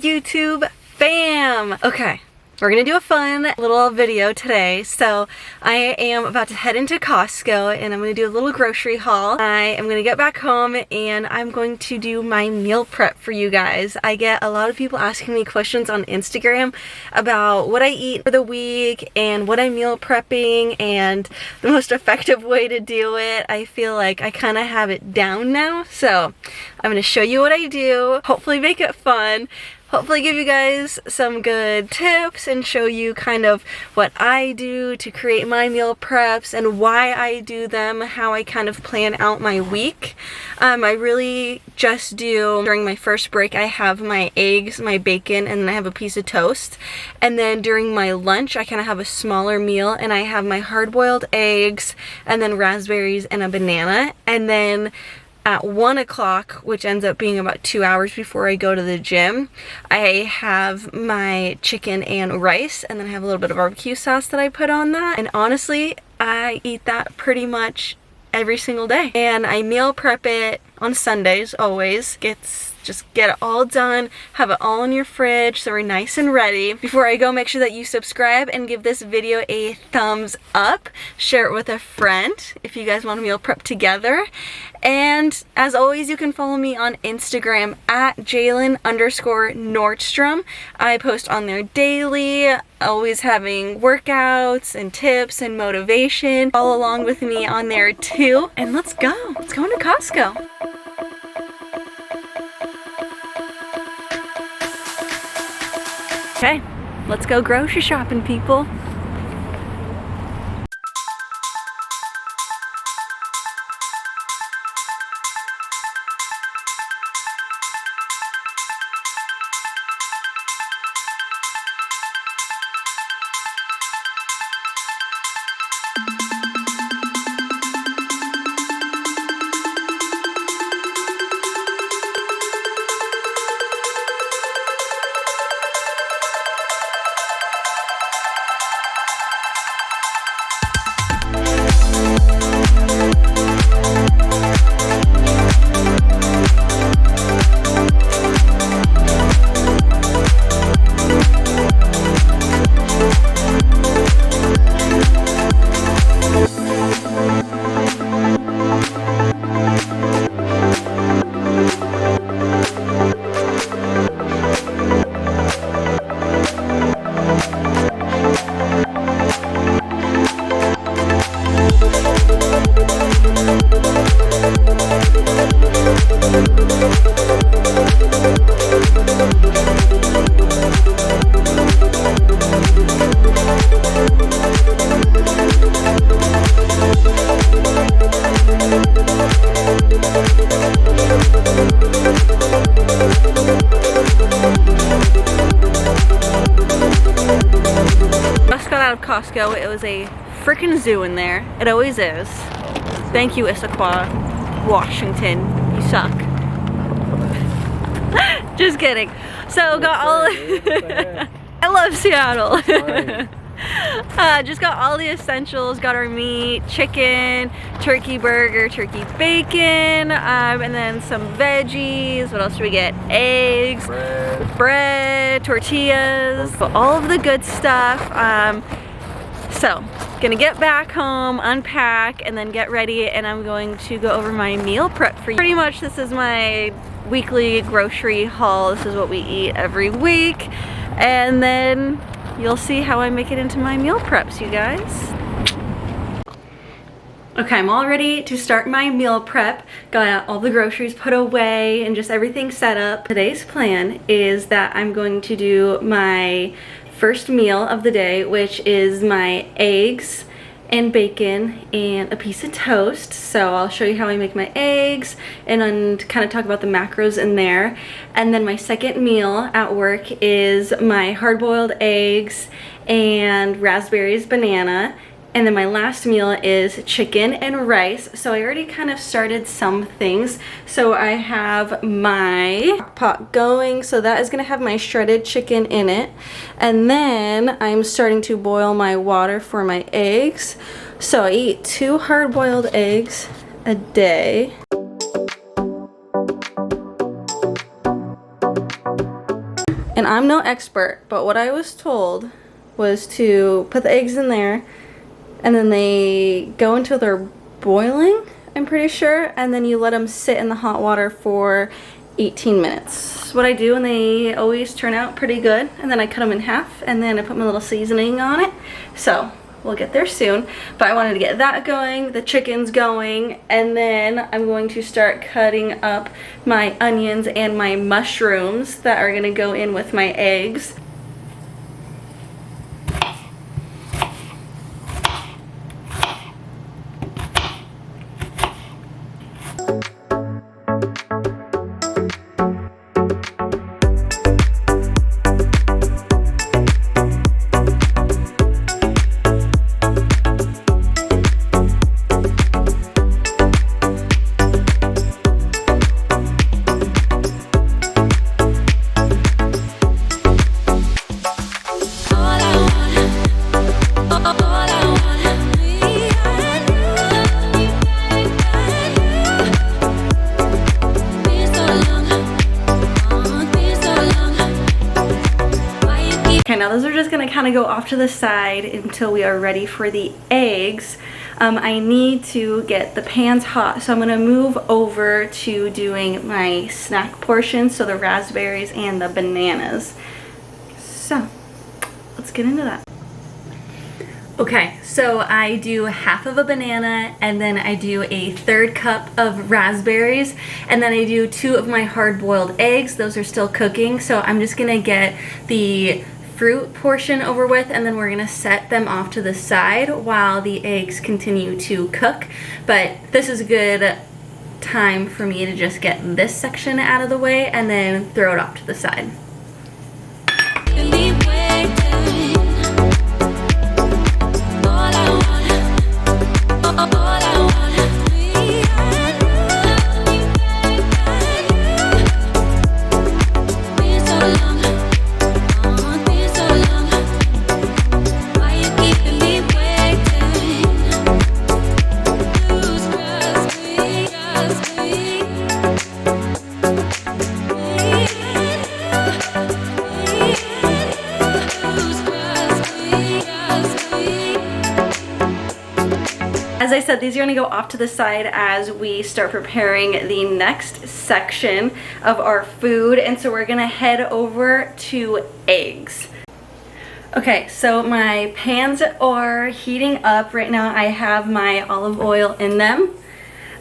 YouTube fam! Okay, we're gonna do a fun little video today. So I am about to head into Costco and I'm gonna do a little grocery haul. I am gonna get back home and I'm going to do my meal prep for you guys. I get a lot of people asking me questions on Instagram about what I eat for the week and what I'm meal prepping and the most effective way to do it. I feel like I kind of have it down now. So I'm gonna show you what I do, hopefully make it fun. Hopefully give you guys some good tips and show you kind of what I do to create my meal preps and why I do them, how I kind of plan out my week. I really just do, during my first break, I have my eggs, my bacon, and then I have a piece of toast. And then during my lunch, I kind of have a smaller meal and I have my hard-boiled eggs and then raspberries and a banana. And then at 1 o'clock, which ends up being about 2 hours before I go to the gym, I have my chicken and rice, and then I have a little bit of barbecue sauce that I put on that. And honestly, I eat that pretty much every single day. And I meal prep it on Sundays always. Just get it all done, have it all in your fridge so we're nice and ready. Before I go, make sure that you subscribe and give this video a thumbs up. Share it with a friend if you guys want to meal prep together. And as always, you can follow me on Instagram at Jalen_Nordstrom. I post on there daily, always having workouts and tips and motivation. Follow along with me on there too. And let's go into Costco. Okay, let's go grocery shopping, people. Just got out of Costco. It was a freaking zoo in there. It always is. Thank you, Issaquah, Washington. You suck. Just kidding. So got all I love Seattle. Just got all the essentials. Got our meat, chicken, turkey burger, turkey bacon, and then some veggies. What else do we get? Eggs, bread, tortillas, all of the good stuff. So gonna get back home, unpack, and then get ready, and I'm going to go over my meal prep for you. Pretty much this is my weekly grocery haul. This is what we eat every week, and then you'll see how I make it into my meal preps, you guys. Okay, I'm all ready to start my meal prep. Got all the groceries put away and just everything set up. Today's plan is that I'm going to do my first meal of the day, which is my eggs and bacon and a piece of toast. So I'll show you how I make my eggs and kind of talk about the macros in there. And then my second meal at work is my hard-boiled eggs and raspberries, banana. And then my last meal is chicken and rice. So I already kind of started some things. So I have my pot going. So that is gonna have my shredded chicken in it. And then I'm starting to boil my water for my eggs. So I eat 2 hard-boiled eggs a day. And I'm no expert, but what I was told was to put the eggs in there and then they go until they're boiling, I'm pretty sure, and then you let them sit in the hot water for 18 minutes. That's what I do, and they always turn out pretty good. And then I cut them in half and then I put my little seasoning on it. So we'll get there soon, but I wanted to get that going, the chicken's going, and then I'm going to start cutting up my onions and my mushrooms that are gonna go in with my eggs. Okay, now those are just gonna kind of go off to the side until we are ready for the eggs. I need to get the pans hot, so I'm gonna move over to doing my snack portion, so the raspberries and the bananas. So, let's get into that. Okay, so I do half of a banana, and then I do a 1/3 cup of raspberries, and then I do 2 of my hard-boiled eggs. Those are still cooking, so I'm just gonna get the fruit portion over with, and then we're gonna set them off to the side while the eggs continue to cook. But this is a good time for me to just get this section out of the way and then throw it off to the side. As I said, these are going to go off to the side as we start preparing the next section of our food, and so we're going to head over to eggs. Okay, so my pans are heating up. Right now I have my olive oil in them.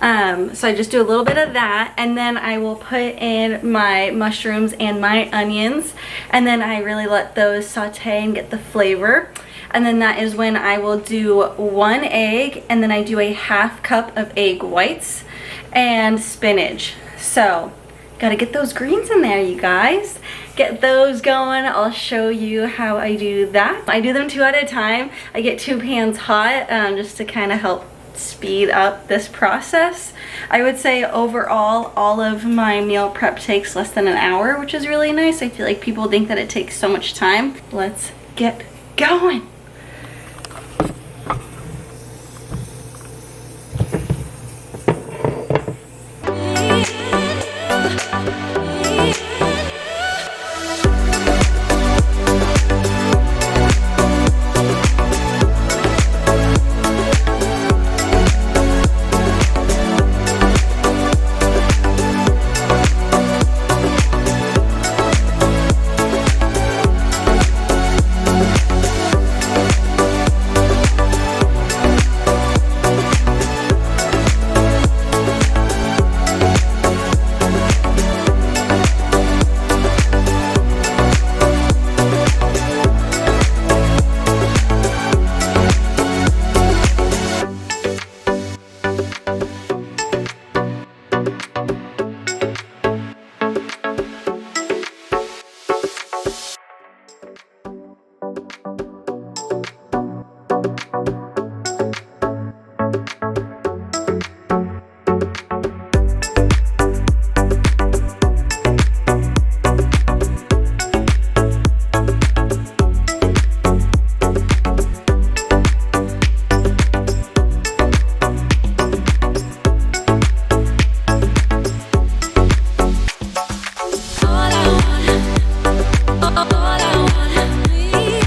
So I just do a little bit of that, and then I will put in my mushrooms and my onions, and then I really let those saute and get the flavor. And then that is when I will do 1 egg, and then I do a 1/2 cup of egg whites and spinach. So gotta get those greens in there, you guys. Get those going. I'll show you how I do that. I do them 2 at a time. I get 2 pans hot just to kind of help speed up this process. I would say overall all of my meal prep takes less than an hour, which is really nice. I feel like people think that it takes so much time. Let's get going.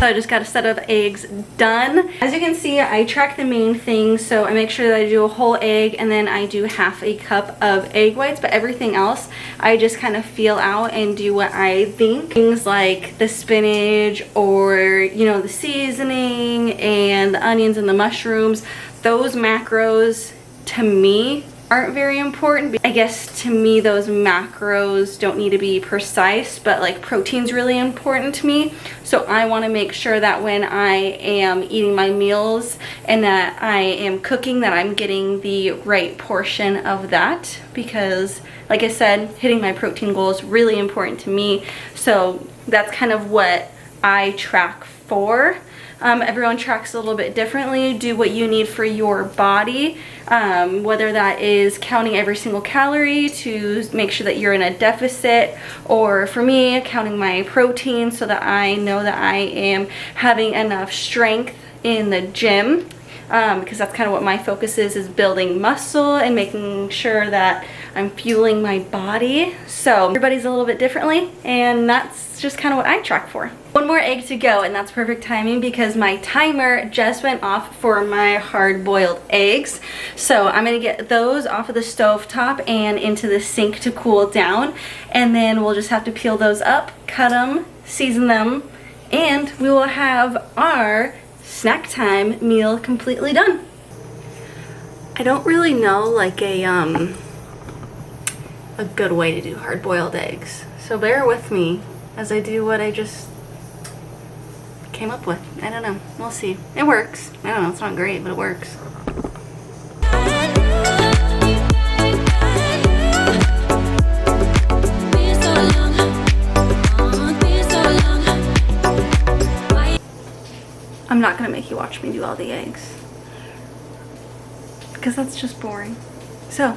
I just got a set of eggs done. As you can see, I track the main things, so I make sure that I do a whole egg and then I do half a cup of egg whites, but everything else I just kind of feel out and do what I think. Things like the spinach or, you know, the seasoning and the onions and the mushrooms, those macros to me aren't very important. I guess to me those macros don't need to be precise, but like protein's really important to me. So I want to make sure that when I am eating my meals and that I am cooking, that I'm getting the right portion of that, because like I said, hitting my protein goal is really important to me. So that's kind of what I track for. Everyone tracks a little bit differently. Do what you need for your body, whether that is counting every single calorie to make sure that you're in a deficit, or for me, counting my protein so that I know that I am having enough strength in the gym, because that's kind of what my focus is building muscle and making sure that I'm fueling my body. So everybody's a little bit differently, and that's just kind of what I track for. One more egg to go, and that's perfect timing because my timer just went off for my hard-boiled eggs. So I'm gonna get those off of the stove top and into the sink to cool down, and then we'll just have to peel those up, cut them, season them, and we will have our snack time meal completely done. I don't really know like a good way to do hard-boiled eggs, so bear with me as I do what I just came up with. I don't know. We'll see. It works. I don't know. It's not great, but it works. I'm not gonna make you watch me do all the eggs because that's just boring. So,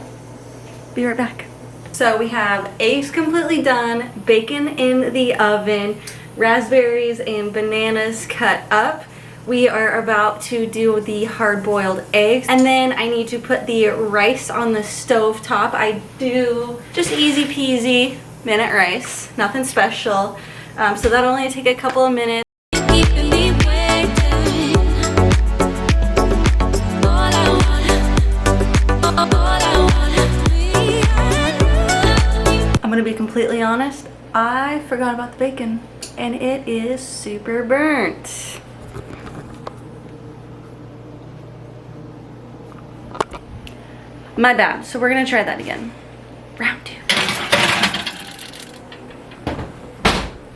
be right back. So we have eggs completely done, bacon in the oven, raspberries and bananas cut up. We are about to do the hard-boiled eggs, and then I need to put the rice on the stove top. I do just easy peasy minute rice, nothing special. So that'll only take a couple of minutes. I'm gonna be completely honest, I forgot about the bacon and it is super burnt. My bad. So we're gonna try that again. Round 2.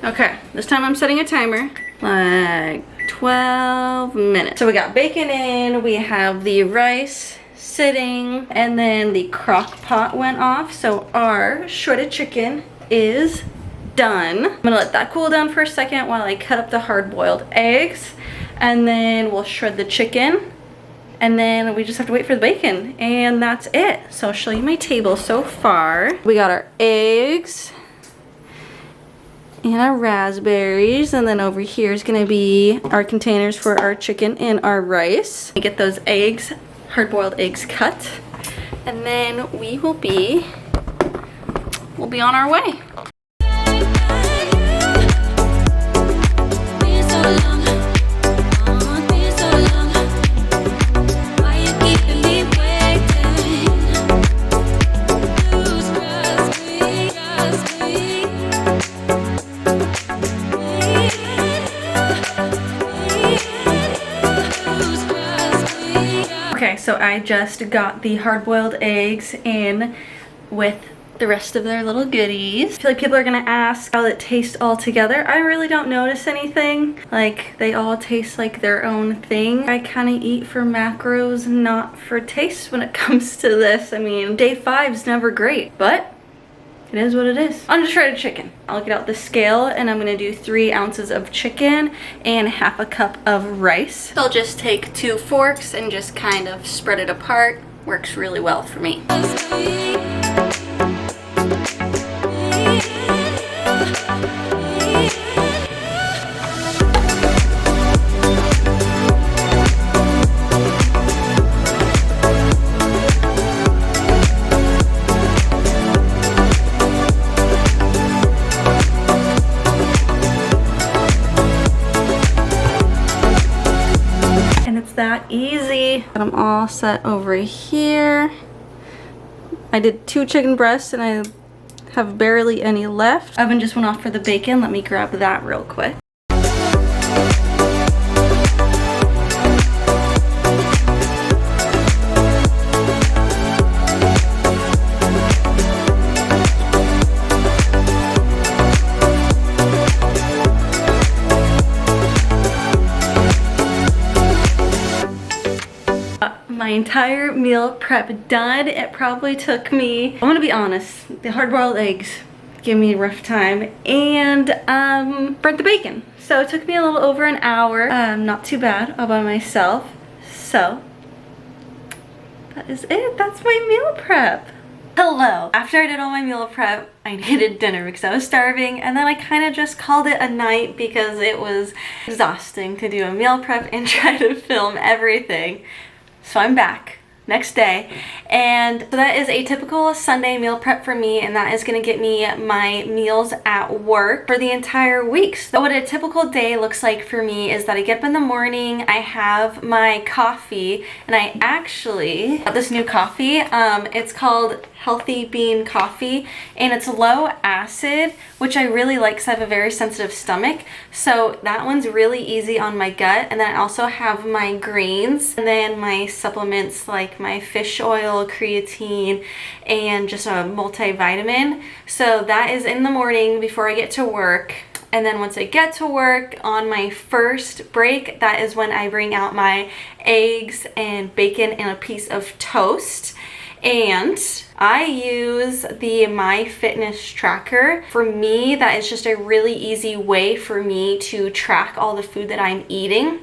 Okay, this time I'm setting a timer, like 12 minutes. So we got bacon in, we have the rice sitting, and then the crock pot went off. So our shredded chicken is done. I'm gonna let that cool down for a second while I cut up the hard-boiled eggs, and then we'll shred the chicken, and then we just have to wait for the bacon, and that's it. So I'll show you my table so far. We got our eggs and our raspberries, and then over here is gonna be our containers for our chicken and our rice. We get those eggs, hard-boiled eggs cut, and then we'll be on our way. Okay, so I just got the hard-boiled eggs in with the rest of their little goodies. I feel like people are gonna ask how it tastes all together. I really don't notice anything. Like, they all taste like their own thing. I kind of eat for macros, not for taste when it comes to this. I mean, day 5's never great, but it is what it is. On to shredded chicken. I'll get out the scale and I'm gonna do 3 ounces of chicken and half a cup of rice. So I'll just take 2 forks and just kind of spread it apart. Works really well for me. ready. Got them all set over here. I did 2 chicken breasts and I have barely any left. Oven just went off for the bacon. Let me grab that real quick. My entire meal prep done. It probably took me, I'm gonna be honest, the hard-boiled eggs give me a rough time, and burnt the bacon. So it took me a little over an hour. Not too bad all by myself. So that is it. That's my meal prep. Hello. After I did all my meal prep, I needed dinner because I was starving, and then I kind of just called it a night because it was exhausting to do a meal prep and try to film everything. So I'm back next day, and so that is a typical Sunday meal prep for me, and that is going to get me my meals at work for the entire week. So what a typical day looks like for me is that I get up in the morning, I have my coffee, and I actually got this new coffee. It's called Healthy Bean Coffee, and it's low acid, which I really like because I have a very sensitive stomach. So that one's really easy on my gut. And then I also have my greens, and then my supplements like my fish oil, creatine, and just a multivitamin. So that is in the morning before I get to work. And then once I get to work on my first break, that is when I bring out my eggs and bacon and a piece of toast. And I use the My Fitness tracker. For me, that is just a really easy way for me to track all the food that I'm eating.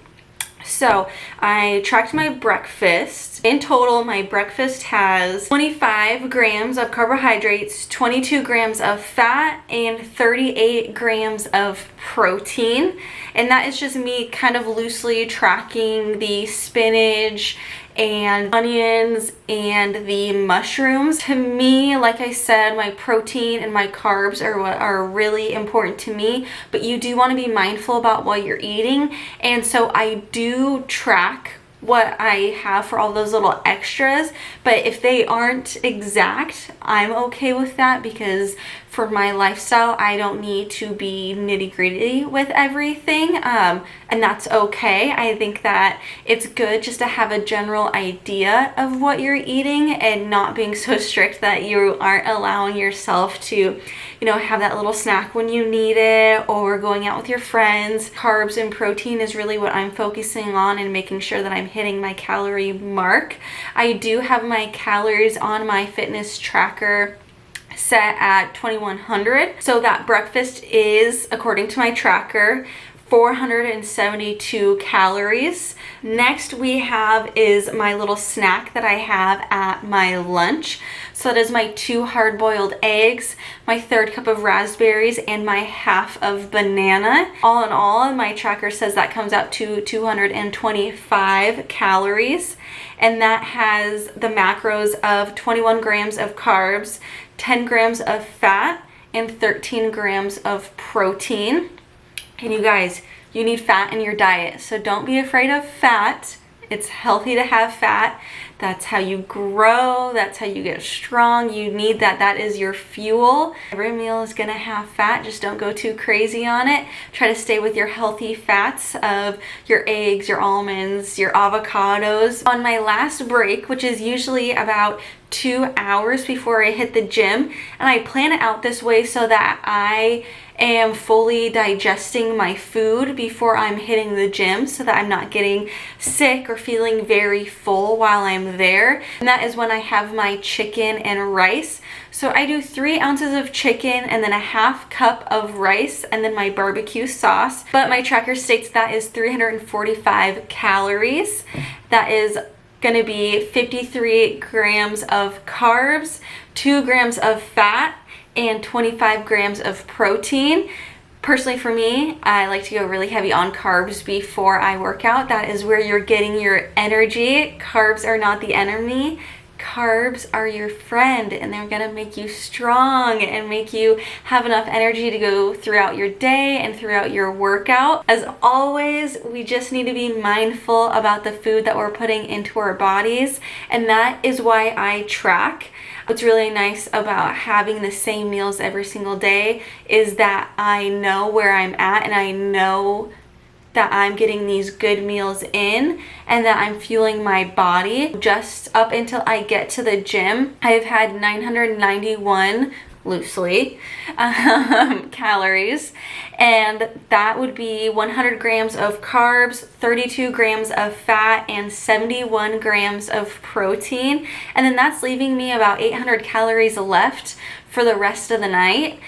So I tracked my breakfast. In total, my breakfast has 25 grams of carbohydrates, 22 grams of fat, and 38 grams of protein. And that is just me kind of loosely tracking the spinach and onions and the mushrooms. To me, like I said, my protein and my carbs are what are really important to me, but you do want to be mindful about what you're eating. And so I do track what I have for all those little extras, but if they aren't exact, I'm okay with that, because for my lifestyle, I don't need to be nitty-gritty with everything, and that's okay. I think that it's good just to have a general idea of what you're eating and not being so strict that you aren't allowing yourself to, you know, have that little snack when you need it, or going out with your friends. Carbs and protein is really what I'm focusing on, and making sure that I'm hitting my calorie mark. I do have my calories on my fitness tracker set at 2100. So that breakfast is, according to my tracker, 472 calories. Next we have is my little snack that I have at my lunch. So that is my 2 hard-boiled eggs, my 3rd cup of raspberries, and my half of banana. All in all, my tracker says that comes out to 225 calories. And that has the macros of 21 grams of carbs, 10 grams of fat, and 13 grams of protein. And you guys, you need fat in your diet, so don't be afraid of fat. It's healthy to have fat. That's how you grow. That's how you get strong. You need that. That is your fuel. Every meal is gonna have fat. Just don't go too crazy on it. Try to stay with your healthy fats of your eggs, your almonds, your avocados. On my last break, which is usually about 2 hours before I hit the gym, and I plan it out this way so that I am fully digesting my food before I'm hitting the gym, so that I'm not getting sick or feeling very full while I'm there. And that is when I have my chicken and rice. So I do 3 ounces of chicken and then a half cup of rice, and then my barbecue sauce. But my tracker states that is 345 calories. That is going to be 53 grams of carbs, 2 grams of fat, and 25 grams of protein. Personally, for me, I like to go really heavy on carbs before I work out. That is where you're getting your energy. Carbs are not the enemy. carbs are your friend and they're gonna make you strong and make you have enough energy to go throughout your day and throughout your workout. As always, we just need to be mindful about the food that we're putting into our bodies, and that is why I track. What's really nice about having the same meals every single day is that I know where I'm at, and I know that I'm getting these good meals in and that I'm fueling my body. Just up until I get to the gym, I've had 991 loosely calories, and that would be 100 grams of carbs, 32 grams of fat, and 71 grams of protein. And then that's leaving me about 800 calories left for the rest of the night.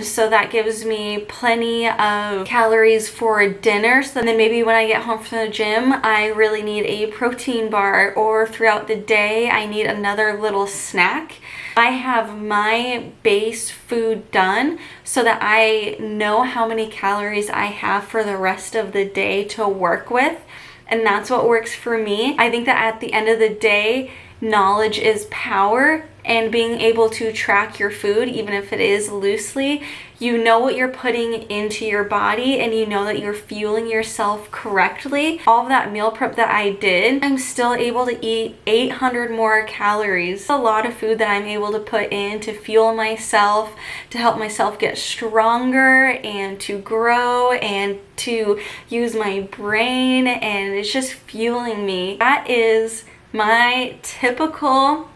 So that gives me plenty of calories for dinner. So then maybe when I get home from the gym, I really need a protein bar, or throughout the day, I need another little snack. I have my base food done so that I know how many calories I have for the rest of the day to work with. And that's what works for me. I think that at the end of the day, knowledge is power, and being able to track your food, even if it is loosely, you know what you're putting into your body and you know that you're fueling yourself correctly. All of that meal prep that I did, I'm still able to eat 800 more calories. A lot of food that I'm able to put in to fuel myself, to help myself get stronger and to grow and to use my brain, and it's just fueling me. That is my typical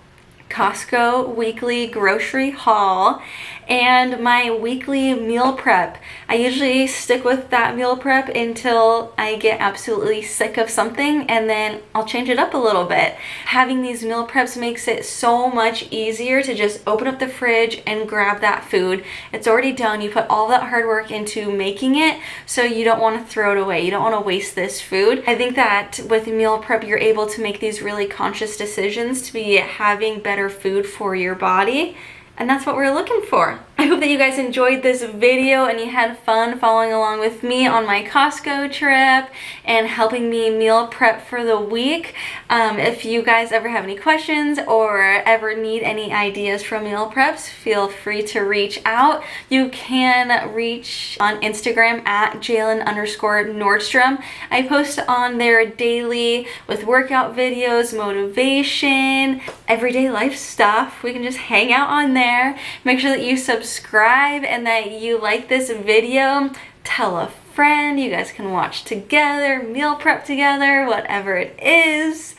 Costco weekly grocery haul and my weekly meal prep. I usually stick with that meal prep until I get absolutely sick of something, and then I'll change it up a little bit. Having these meal preps makes it so much easier to just open up the fridge and grab that food. It's already done. You put all that hard work into making it, so you don't want to throw it away. You don't want to waste this food. I think that with meal prep, you're able to make these really conscious decisions to be having better food for your body. And that's what we're looking for. I hope that you guys enjoyed this video and you had fun following along with me on my Costco trip and helping me meal prep for the week. If you guys ever have any questions or ever need any ideas for meal preps, feel free to reach out. You can reach on Instagram at Jalen_Nordstrom. I post on there daily with workout videos, motivation, everyday life stuff. We can just hang out on there. Make sure that you subscribe and that you like this video. Tell a friend. You guys can watch together, meal prep together, whatever it is.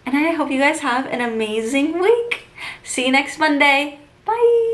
And I hope you guys have an amazing week. See you next Monday. Bye.